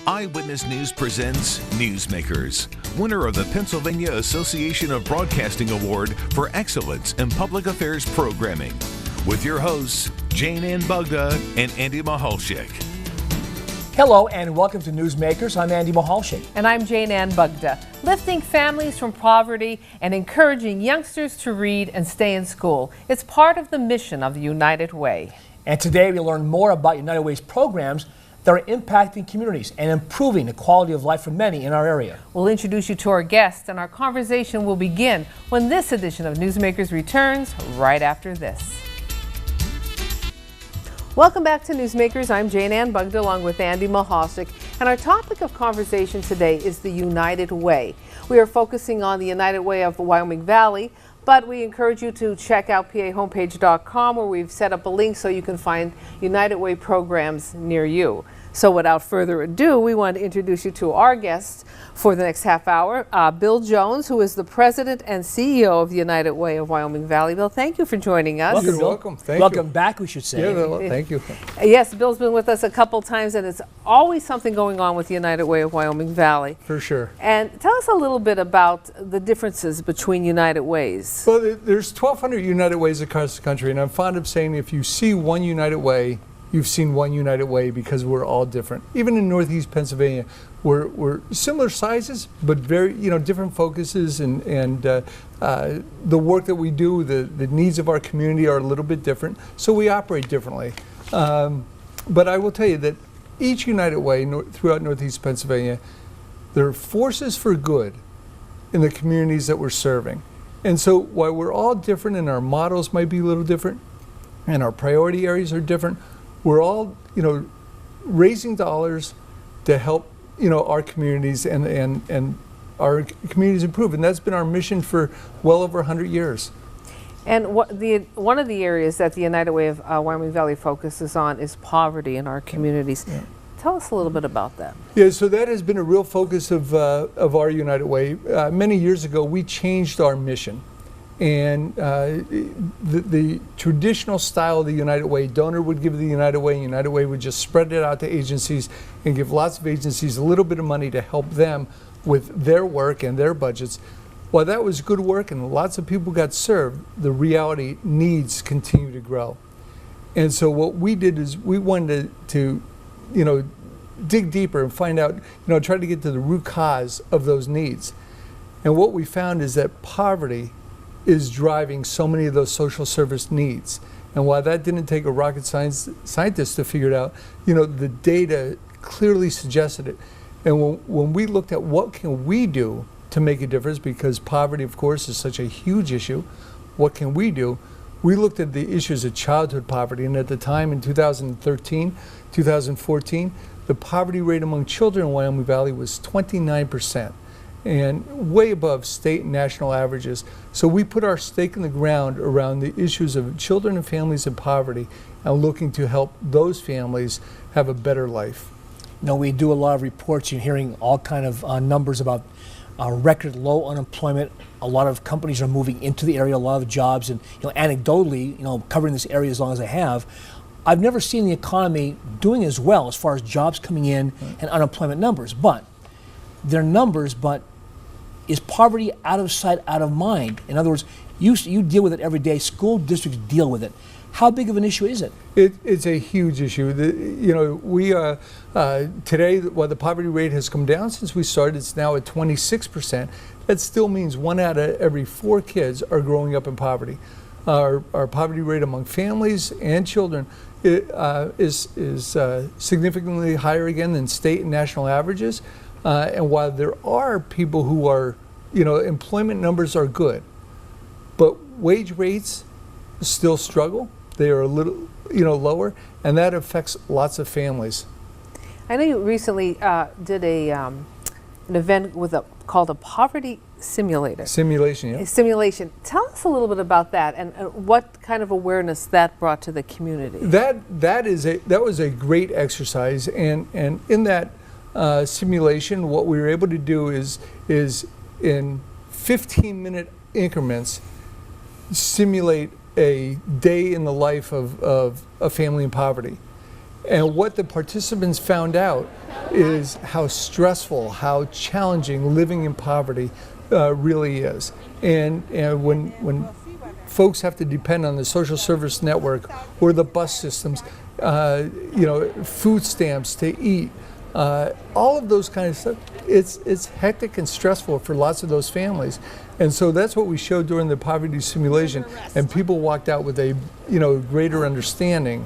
Eyewitness News presents Newsmakers, winner of the Pennsylvania Association of Broadcasting Award for Excellence in Public Affairs Programming, with your hosts, Jayne and Andy Mahalchik. Hello and welcome to Newsmakers. I'm Andy Mahalchik. And I'm Jayne lifting families from poverty and encouraging youngsters to read and stay in school. It's part of the mission of the United Way. And today we learn more about United Way's programs that are impacting communities and improving the quality of life for many in our area. We'll introduce you to our guests, and our conversation will begin when this edition of Newsmakers returns right after this. Welcome back to Newsmakers. I'm Jayne along with Andy Mahalchik, and our topic of conversation today is the United Way. We are focusing on the United Way of the Wyoming Valley, but we encourage you to check out pahomepage.com, where we've set up a link so you can find United Way programs near you. So without further ado, we want to introduce you to our guests for the next half hour. Bill Jones, who is the president and CEO of the United Way of Wyoming Valley. Bill, thank you for joining us. Welcome, You're Bill. welcome. Thank you. Welcome back, we should say. Yeah, thank you. Yes, Bill's been with us a couple times, and it's always something going on with the United Way of Wyoming Valley. For sure. And tell us a little bit about the differences between United Ways. Well, there's 1,200 United Ways across the country, and I'm fond of saying if you see one United Way, you've seen one United Way, because we're all different. Even in Northeast Pennsylvania, we're similar sizes, but very different focuses, and the work that we do, the needs of our community are a little bit different, so we operate differently. But I will tell you that each United Way throughout Northeast Pennsylvania, there are forces for good in the communities that we're serving. And so while we're all different and our models might be a little different and our priority areas are different, we're all, raising dollars to help, our communities and our communities improve. And that's been our mission for well over 100 years. And one of the areas that the United Way of Wyoming Valley focuses on is poverty in our communities. Yeah. Tell us a little bit about that. Yeah, so that has been a real focus of our United Way. Many years ago, we changed our mission. And the traditional style of the United Way, donor would give the United Way, and United Way would just spread it out to agencies and give lots of agencies a little bit of money to help them with their work and their budgets. While that was good work and lots of people got served, the reality needs continue to grow. And so what we did is we wanted to dig deeper and find out, try to get to the root cause of those needs. And what we found is that poverty is driving so many of those social service needs. And while that didn't take a rocket scientist to figure it out, the data clearly suggested it. And when we looked at what can we do to make a difference, because poverty, of course, is such a huge issue, what can we do? We looked at the issues of childhood poverty, and at the time in 2013, 2014, the poverty rate among children in Wyoming Valley was 29%. And way above state and national averages. So we put our stake in the ground around the issues of children and families in poverty and looking to help those families have a better life. We do a lot of reports. You're hearing all kind of numbers about record low unemployment. A lot of companies are moving into the area, a lot of jobs, and anecdotally, covering this area as long as I have, I've never seen the economy doing as well as far as jobs coming in and unemployment numbers. But they're numbers, but is poverty out of sight, out of mind? In other words, you deal with it every day. School districts deal with it. How big of an issue is it? It's a huge issue. We today, while the poverty rate has come down since we started, it's now at 26%. That still means 1 out of every 4 kids are growing up in poverty. Our poverty rate among families and children is significantly higher again than state and national averages. And while there are people who are, employment numbers are good, but wage rates still struggle. They are a little, lower, and that affects lots of families. I know you recently did an event called a poverty simulator. Simulation, yeah. Simulation. Tell us a little bit about that and what kind of awareness that brought to the community. That was a great exercise, and in that simulation, what we were able to do is in 15-minute increments simulate a day in the life of a family in poverty. And what the participants found out is how stressful, how challenging living in poverty really is. And when folks have to depend on the social service network or the bus systems, food stamps to eat, all of those kind of stuff, it's hectic and stressful for lots of those families. And so that's what we showed during the poverty simulation, and people walked out with a greater understanding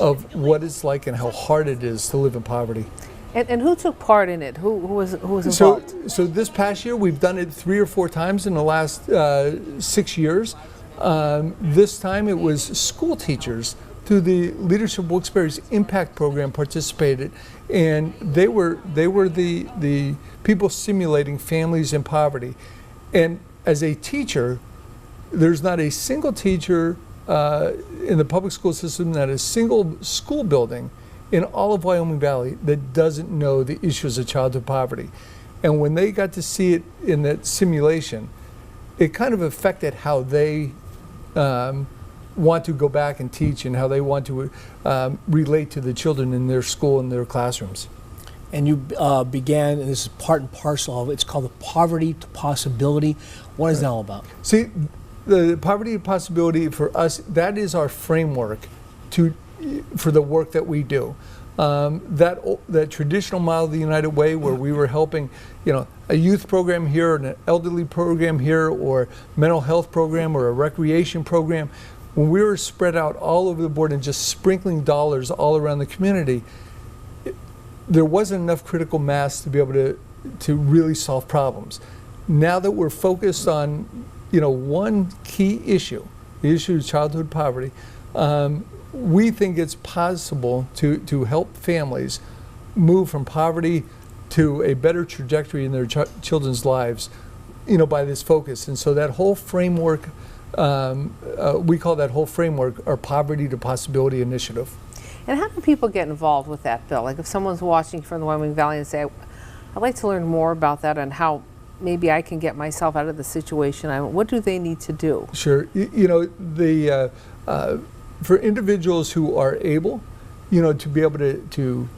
of what it's like and how hard it is to live in poverty. And who took part in it? Who was involved? So this past year, we've done it 3 or 4 times in the last 6 years. This time it was school teachers through the Leadership Wilkes-Barre's Impact Program participated, and they were the people simulating families in poverty. And as a teacher, there's not a single teacher in the public school system, not a single school building in all of Wyoming Valley that doesn't know the issues of childhood poverty. And when they got to see it in that simulation, it kind of affected how they want to go back and teach and how they want to relate to the children in their school and their classrooms. And you began, and this is part and parcel of it, it's called the Poverty to Possibility. What is that all about? See, the Poverty to Possibility for us, that is our framework for the work that we do. That traditional model of the United Way, where we were helping, a youth program here, an elderly program here, or mental health program, or a recreation program, when we were spread out all over the board and just sprinkling dollars all around the community, there wasn't enough critical mass to be able to really solve problems. Now that we're focused on, one key issue, the issue of childhood poverty, we think it's possible to help families move from poverty to a better trajectory in their children's lives, by this focus. And so that whole framework, we call that whole framework our Poverty to Possibility initiative. And how do people get involved with that, Bill? Like if someone's watching from the Wyoming Valley and say, I'd like to learn more about that and how maybe I can get myself out of the situation I'm in, what do they need to do? Sure. For individuals who are able, to be able to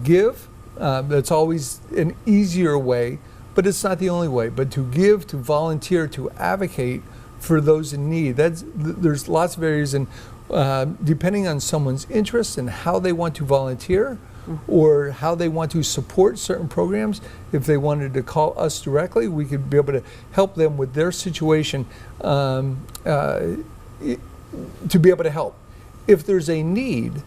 give, that's always an easier way, but it's not the only way. But to give, to volunteer, to advocate for those in need, there's lots of areas, and depending on someone's interest and how they want to volunteer, or how they want to support certain programs, if they wanted to call us directly, we could be able to help them with their situation. To be able to help. If there's a need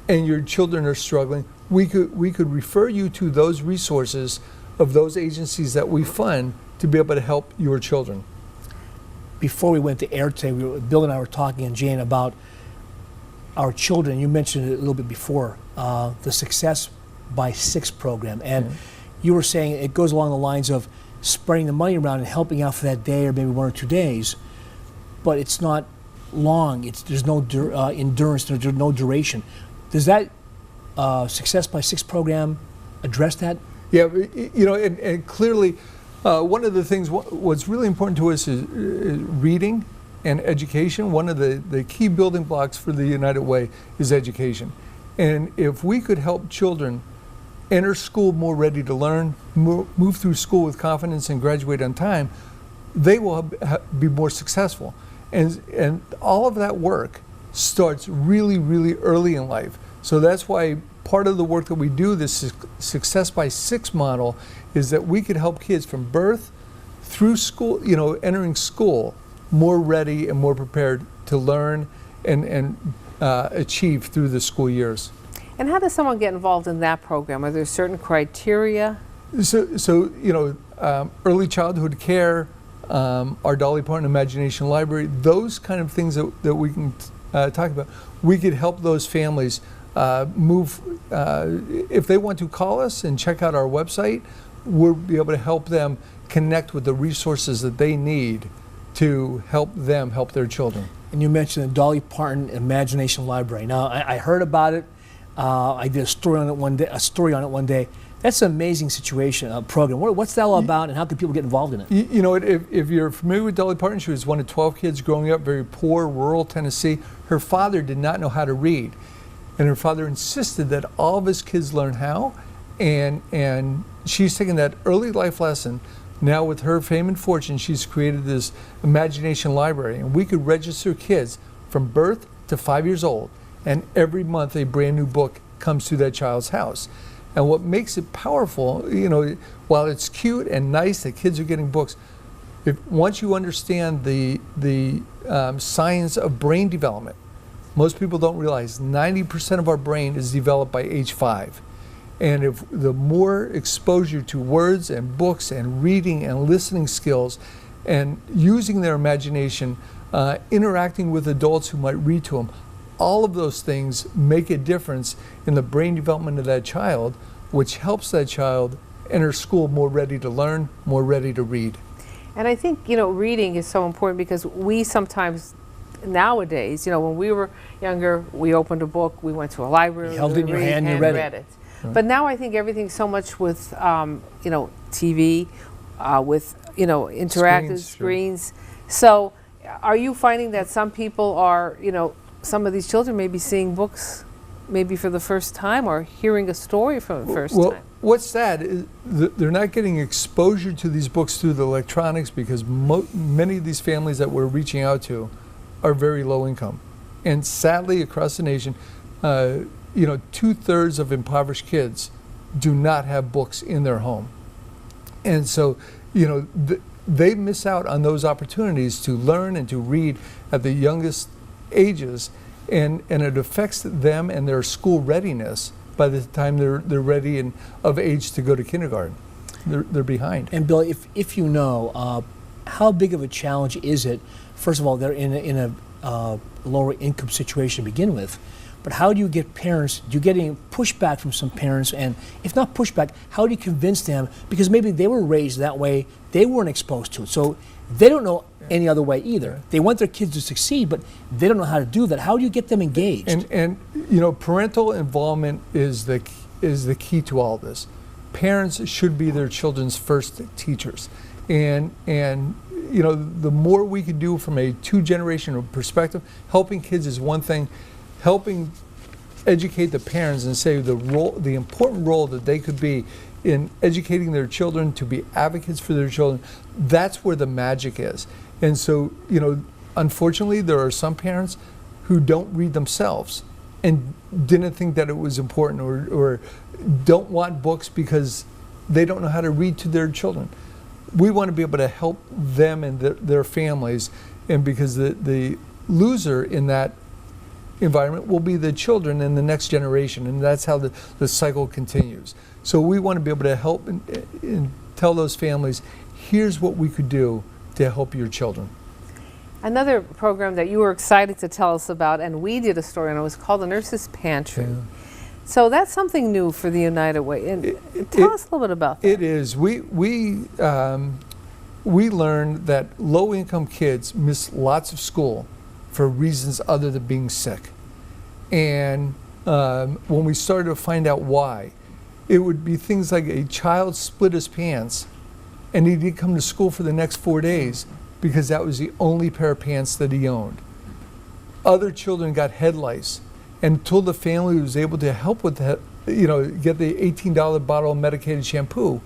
and your children are struggling, we could refer you to those resources of those agencies that we fund to be able to help your children. Before we went to air today, Bill and I were talking, and Jayne, about our children. You mentioned it a little bit before, the Success by 6 program. And you were saying it goes along the lines of spreading the money around and helping out for that day or maybe 1 or 2 days, but it's not long. There's no endurance, there's no duration. Does that Success by 6 program address that? Yeah, and clearly one of the things, what's really important to us is reading and education. One of the key building blocks for the United Way is education. And if we could help children enter school more ready to learn, move through school with confidence and graduate on time, they will be more successful. And all of that work starts really, really early in life. So that's why part of the work that we do, this Success by 6 model, is that we could help kids from birth through school, entering school, more ready and more prepared to learn and achieve through the school years. And how does someone get involved in that program? Are there certain criteria? So early childhood care, our Dolly Parton Imagination Library, those kind of things that we can talk about. We could help those families move, if they want to call us and check out our website, we'll be able to help them connect with the resources that they need to help them help their children. And you mentioned the Dolly Parton Imagination Library. Now, I heard about it. I did a story on it one day. That's an amazing situation, program. What's that all about, and how can people get involved in it? If you're familiar with Dolly Parton, she was one of 12 kids growing up very poor, rural Tennessee. Her father did not know how to read. and her father insisted that all of his kids learn how, and she's taken that early life lesson. Now with her fame and fortune, she's created this imagination library, and we could register kids from birth to 5 years old, and every month a brand new book comes to that child's house. And what makes it powerful, while it's cute and nice that kids are getting books, once you understand the science of brain development, most people don't realize 90% of our brain is developed by age 5. And if the more exposure to words and books and reading and listening skills and using their imagination, interacting with adults who might read to them, all of those things make a difference in the brain development of that child, which helps that child enter school more ready to learn, more ready to read. And I think, reading is so important because we sometimes, nowadays, when we were younger, we opened a book, we went to a library, you held it in your hand, you read it. Right. But now I think everything's so much with, TV, with, interactive screens. So are you finding that some people are, some of these children may be seeing books maybe for the first time or hearing a story for the first time? What's sad is they're not getting exposure to these books through the electronics because many of these families that we're reaching out to are very low income. And sadly, across the nation, 2/3 of impoverished kids do not have books in their home. And so, they miss out on those opportunities to learn and to read at the youngest ages, and it affects them and their school readiness by the time they're ready and of age to go to kindergarten. They're behind. And Bill, if you know, how big of a challenge is it? First of all, they're in a lower income situation to begin with. But how do you get parents, do you get any pushback from some parents? And if not pushback, how do you convince them? Because maybe they were raised that way, they weren't exposed to it. So they don't know any other way either. They want their kids to succeed, but they don't know how to do that. How do you get them engaged? And parental involvement is the key to all this. Parents should be their children's first teachers. And the more we can do from a two-generational perspective, helping kids is one thing. Helping educate the parents and say the important role that they could be in educating their children to be advocates for their children, that's where the magic is. And so, unfortunately, there are some parents who don't read themselves and didn't think that it was important or don't want books because they don't know how to read to their children. We want to be able to help them and their families, and because the loser in that environment will be the children in the next generation, and that's how the cycle continues. So we want to be able to help and tell those families, here's what we could do to help your children. Another program that you were excited to tell us about, and we did a story on it, was called the Nurses Pantry. Yeah. So that's something new for the United Way. And tell us a little bit about that. It is. We learned that low-income kids miss lots of school for reasons other than being sick. And when we started to find out why, it would be things like a child split his pants and he didn't come to school for the next 4 days because that was the only pair of pants that he owned. Other children got head lice, and until the family was able to help with that, get the $18 bottle of medicated shampoo,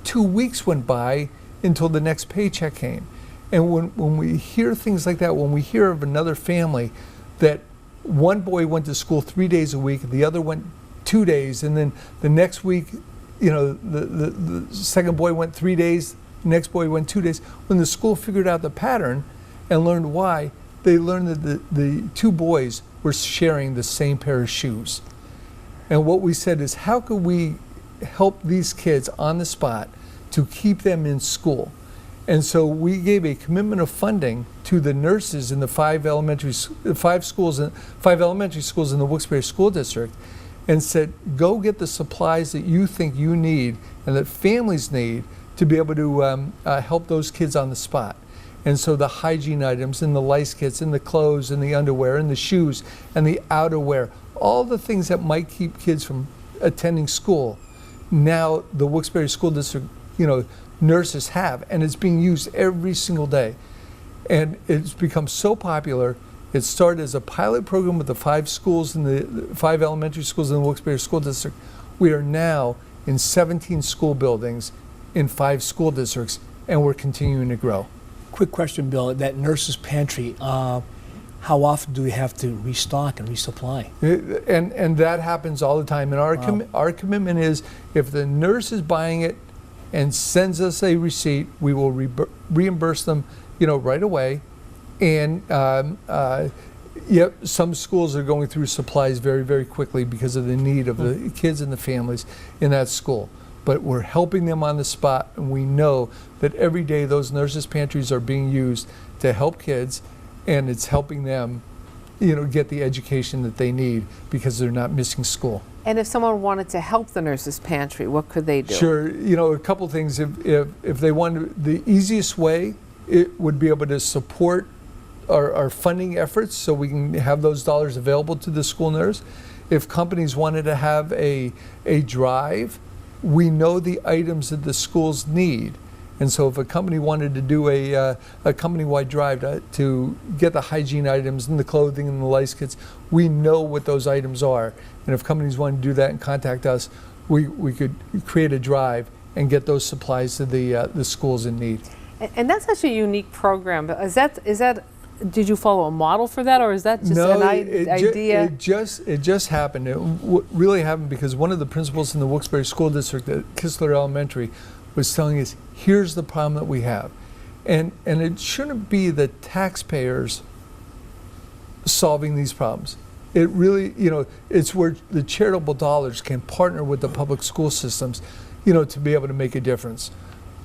2 weeks went by until the next paycheck came. And when we hear things like that, when we hear of another family that one boy went to school 3 days a week, the other went 2 days, and then the next week, the second boy went 3 days, the next boy went 2 days. When the school figured out the pattern and learned why, they learned that the two boys were sharing the same pair of shoes. And what we said is, how could we help these kids on the spot to keep them in school? And so we gave a commitment of funding to the nurses in the five elementary schools in the Wilkes-Barre School District, and said, go get the supplies that you think you need and that families need to be able to help those kids on the spot. And so the hygiene items and the lice kits and the clothes and the underwear and the shoes and the outerwear, all the things that might keep kids from attending school, now the Wilkes-Barre School District, nurses have, and it's being used every single day. And it's become so popular It started as a pilot program with the 5 schools in the 5 elementary schools in the Wilkes-Barre School District. We are now in 17 school buildings in 5 school districts, and we're continuing to grow. Quick question, Bill. That nurses' pantry, how often do we have to restock and resupply? And that happens all the time. And our commitment is, if the nurse is buying it and sends us a receipt, we will reimburse them, right away. And yep, some schools are going through supplies very, very quickly because of the need of the kids and the families in that school. But we're helping them on the spot, and we know that every day those nurses' pantries are being used to help kids, and it's helping them, get the education that they need because they're not missing school. And if someone wanted to help the nurses' pantry, what could they do? Sure, a couple things. If they wanted, the easiest way, it would be able to support our funding efforts so we can have those dollars available to the school nurse. If companies wanted to have a drive, we know the items that the schools need. And so if a company wanted to do a company-wide drive to get the hygiene items and the clothing and the lice kits, we know what those items are. And if companies want to do that and contact us, we could create a drive and get those supplies to the schools in need. And that's such a unique program. Is that did you follow a model for that, or is that just an idea? It just happened. It really happened because one of the principals in the Wilkes-Barre School District at Kistler Elementary was telling us, here's the problem that we have. And it shouldn't be the taxpayers solving these problems. It really, it's where the charitable dollars can partner with the public school systems, to be able to make a difference.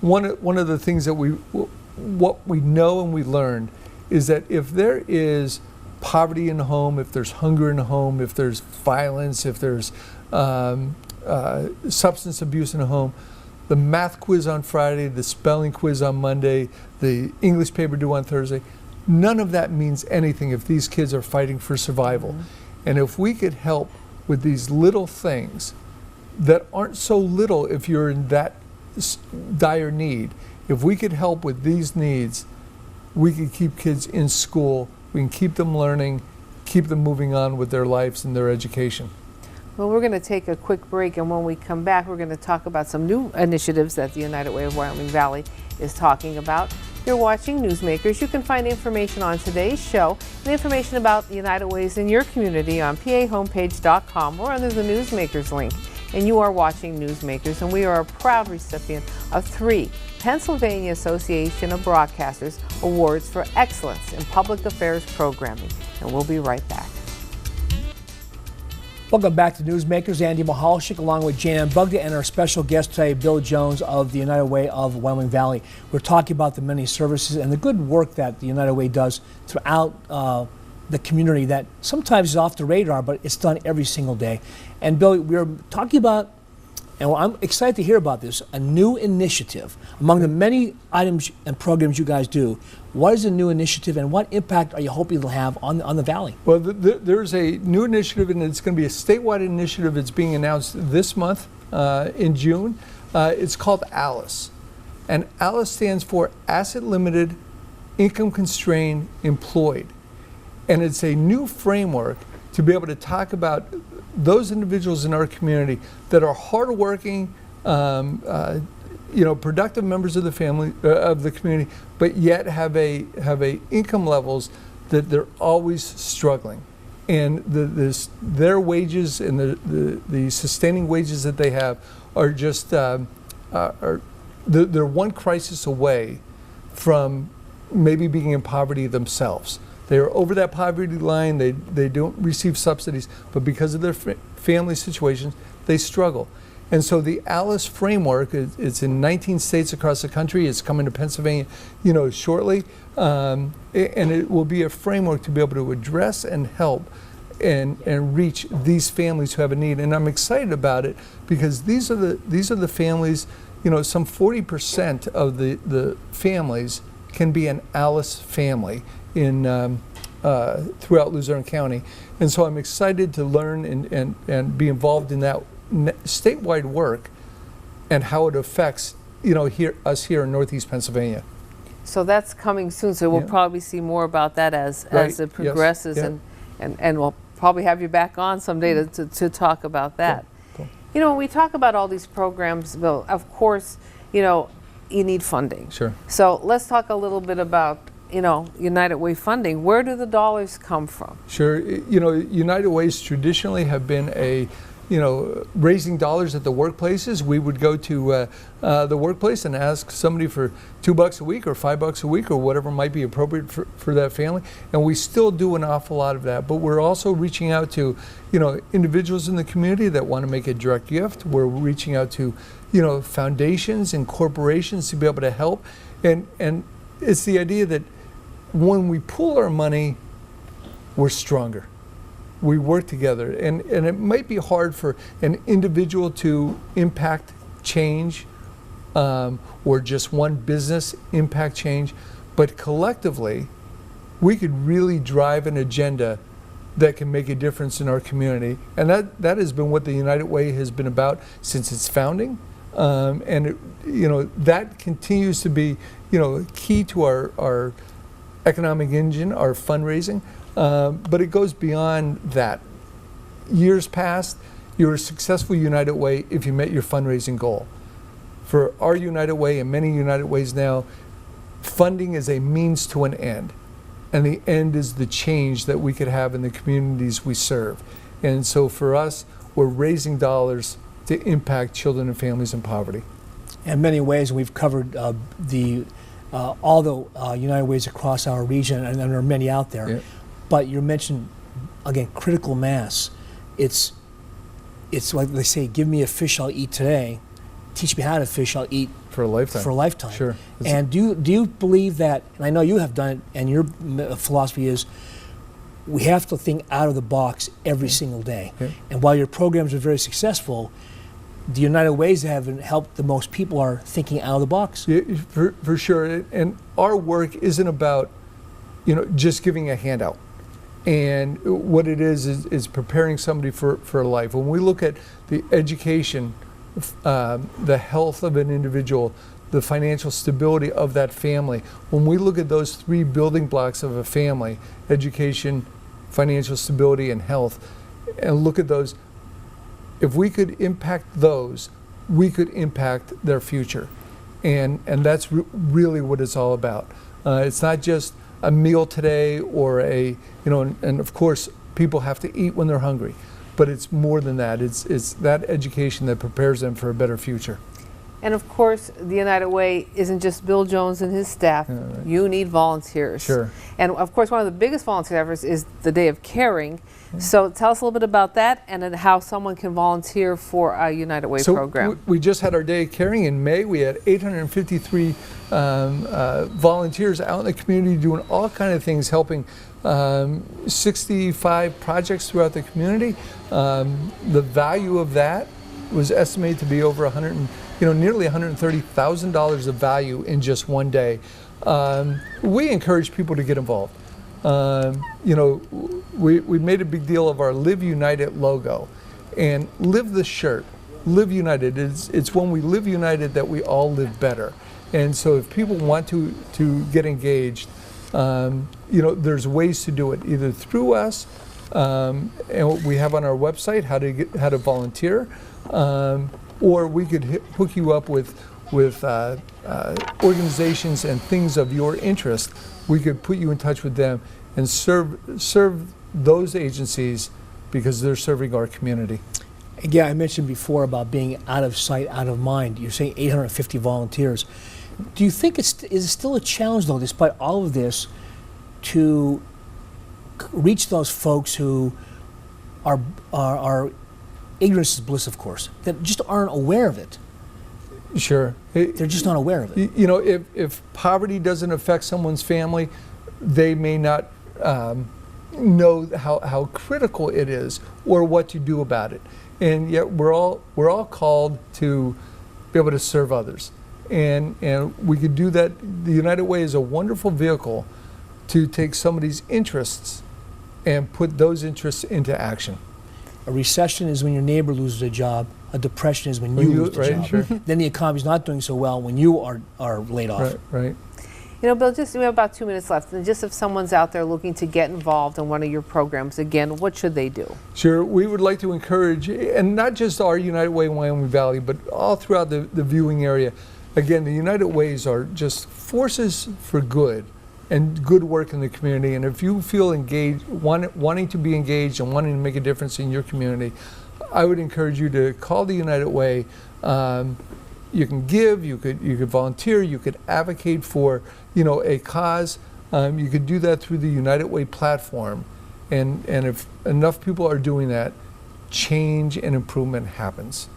One of the things that what we know and we learned is that if there is poverty in the home, if there's hunger in the home, if there's violence, if there's substance abuse in the home, the math quiz on Friday, the spelling quiz on Monday, the English paper due on Thursday, none of that means anything if these kids are fighting for survival. And if we could help with these little things that aren't so little if you're in that dire need, if we could help with these needs, we could keep kids in school, we can keep them learning, keep them moving on with their lives and their education. Well, we're going to take a quick break, and when we come back, we're going to talk about some new initiatives that the United Way of Wyoming Valley is talking about. You're watching Newsmakers. You can find information on today's show and information about the United Ways in your community on pahomepage.com or under the Newsmakers link. And you are watching Newsmakers, and we are a proud recipient of 3 Pennsylvania Association of Broadcasters Awards for Excellence in Public Affairs Programming. And we'll be right back. Welcome back to Newsmakers. Andy Mahalchik along with Jayne Bugda and our special guest today, Bill Jones of the United Way of Wyoming Valley. We're talking about the many services and the good work that the United Way does throughout the community that sometimes is off the radar, but it's done every single day. And Bill, we're talking about, and I'm excited to hear about this, a new initiative. Among the many items and programs you guys do, what is the new initiative and what impact are you hoping it'll have on the Valley? Well, there's a new initiative, and it's going to be a statewide initiative. It's being announced this month in June. It's called ALICE. And ALICE stands for Asset Limited, Income Constrained, Employed. And it's a new framework to be able to talk about those individuals in our community that are hardworking, productive members of the family, of the community, but yet have a income levels that they're always struggling, and their wages and the sustaining wages that they have are just they're one crisis away from maybe being in poverty themselves. They are over that poverty line. They don't receive subsidies, but because of their family situations, they struggle. And so the ALICE framework, it's in 19 states across the country. It's coming to Pennsylvania, shortly, and it will be a framework to be able to address and help and reach these families who have a need. And I'm excited about it because these are the families. Some 40% of the families can be an ALICE family in throughout Luzerne County. And so I'm excited to learn and be involved in that statewide work and how it affects us here in Northeast Pennsylvania. So that's coming soon. So we'll probably see more about that as it progresses, Yes. and we'll probably have you back on someday to talk about that. Cool. You know, when we talk about all these programs, Bill, of course, you know, you need funding. Sure. So let's talk a little bit about, you know, United Way funding. Where do the dollars come from? Sure. You know, United Ways traditionally have been a, you know, raising dollars at the workplaces. We would go to the workplace and ask somebody for $2 a week or $5 a week or whatever might be appropriate for that family. And we still do an awful lot of that. But we're also reaching out to, you know, individuals in the community that want to make a direct gift. We're reaching out to, you know, foundations and corporations to be able to help. And it's the idea that when we pool our money, we're stronger. We work together, and it might be hard for an individual to impact change, or just one business impact change, but collectively, we could really drive an agenda that can make a difference in our community. And that has been what the United Way has been about since its founding, and it, you know, that continues to be, you know, key to our economic engine, our fundraising. But it goes beyond that. Years past, you were a successful United Way if you met your fundraising goal. For our United Way and many United Ways now, funding is a means to an end. And the end is the change that we could have in the communities we serve. And so for us, we're raising dollars to impact children and families in poverty. In many ways, we've covered all the United Ways across our region, and there are many out there. Yeah. But you mentioned, again, critical mass. It's like they say, give me a fish I'll eat today. Teach me how to fish I'll eat For a lifetime. for a lifetime. Sure. And do you believe that, and I know you have done it, and your philosophy is, we have to think out of the box every single day. Okay. And while your programs are very successful, the United Ways that have helped the most people are thinking out of the box. Yeah, for sure. And our work isn't about, you know, just giving a handout. And what it is preparing somebody for life. When we look at the education, the health of an individual, the financial stability of that family, when we look at those three building blocks of a family, education, financial stability, and health, and look at those, if we could impact those, we could impact their future. And that's really what it's all about. It's not just a meal today or you know, and of course people have to eat when they're hungry, but it's more than that. It's that education that prepares them for a better future. And of course, the United Way isn't just Bill Jones and his staff. Yeah, right. You need volunteers. Sure. And of course, one of the biggest volunteer efforts is the Day of Caring. So tell us a little bit about that, and then how someone can volunteer for a United Way program. We just had our Day of Caring in May. We had 853 volunteers out in the community doing all kinds of things, helping 65 projects throughout the community. The value of that was estimated to be over nearly $130,000 of value in just one day. We encourage people to get involved. You know, we made a big deal of our Live United logo, and live the shirt. Live United. It's when we live united that we all live better. And so if people want to get engaged, you know, there's ways to do it, either through us, and we have on our website how to volunteer, or we could hook you up with organizations and things of your interest. We could put you in touch with them and serve those agencies because they're serving our community. Again, I mentioned before about being out of sight, out of mind. You're saying 850 volunteers. Do you think is it still a challenge, though, despite all of this, to reach those folks who are ignorance is bliss, of course, that just aren't aware of it? Sure. They're just not aware of it. You know, if poverty doesn't affect someone's family, they may not know how critical it is or what to do about it. And yet we're all called to be able to serve others. And we could do that. The United Way is a wonderful vehicle to take somebody's interests and put those interests into action. A recession is when your neighbor loses a job. A depression is when you lose the job. Sure. Then the economy's not doing so well when you are laid off. Right. You know, Bill, just we have about 2 minutes left, and just if someone's out there looking to get involved in one of your programs, again, what should they do? Sure, we would like to encourage, and not just our United Way in Wyoming Valley, but all throughout the viewing area. Again, the United Ways are just forces for good and good work in the community. And if you feel engaged, wanting to be engaged and wanting to make a difference in your community, I would encourage you to call the United Way. You can give, you could volunteer, you could advocate for, you know, a cause. You could do that through the United Way platform. And if enough people are doing that, change and improvement happens.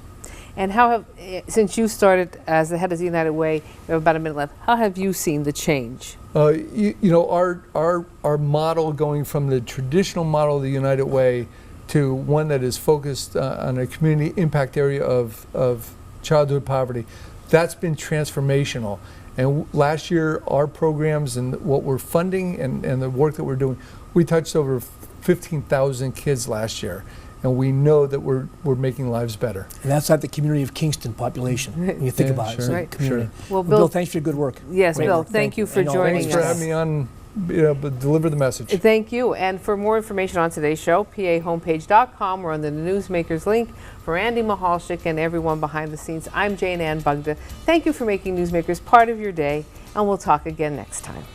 And how have, since you started as the head of the United Way, we have about a minute left, how have you seen the change? You know, our model, going from the traditional model of the United Way to one that is focused on a community impact area of childhood poverty, that's been transformational. And last year, our programs and what we're funding and the work that we're doing, we touched over 15,000 kids last year. And we know that we're making lives better. And that's not the community of Kingston population, when you think about it. It's Right. a community. Well, Bill, thanks for your good work. Yes, Great Bill, work. thank you for And joining Thanks for us. having me on, but deliver the message. Thank you. And for more information on today's show, pahomepage.com or on the Newsmakers link. For Andy Mahalchik and everyone behind the scenes, I'm Jayne Bugda. Thank you for making Newsmakers part of your day, and we'll talk again next time.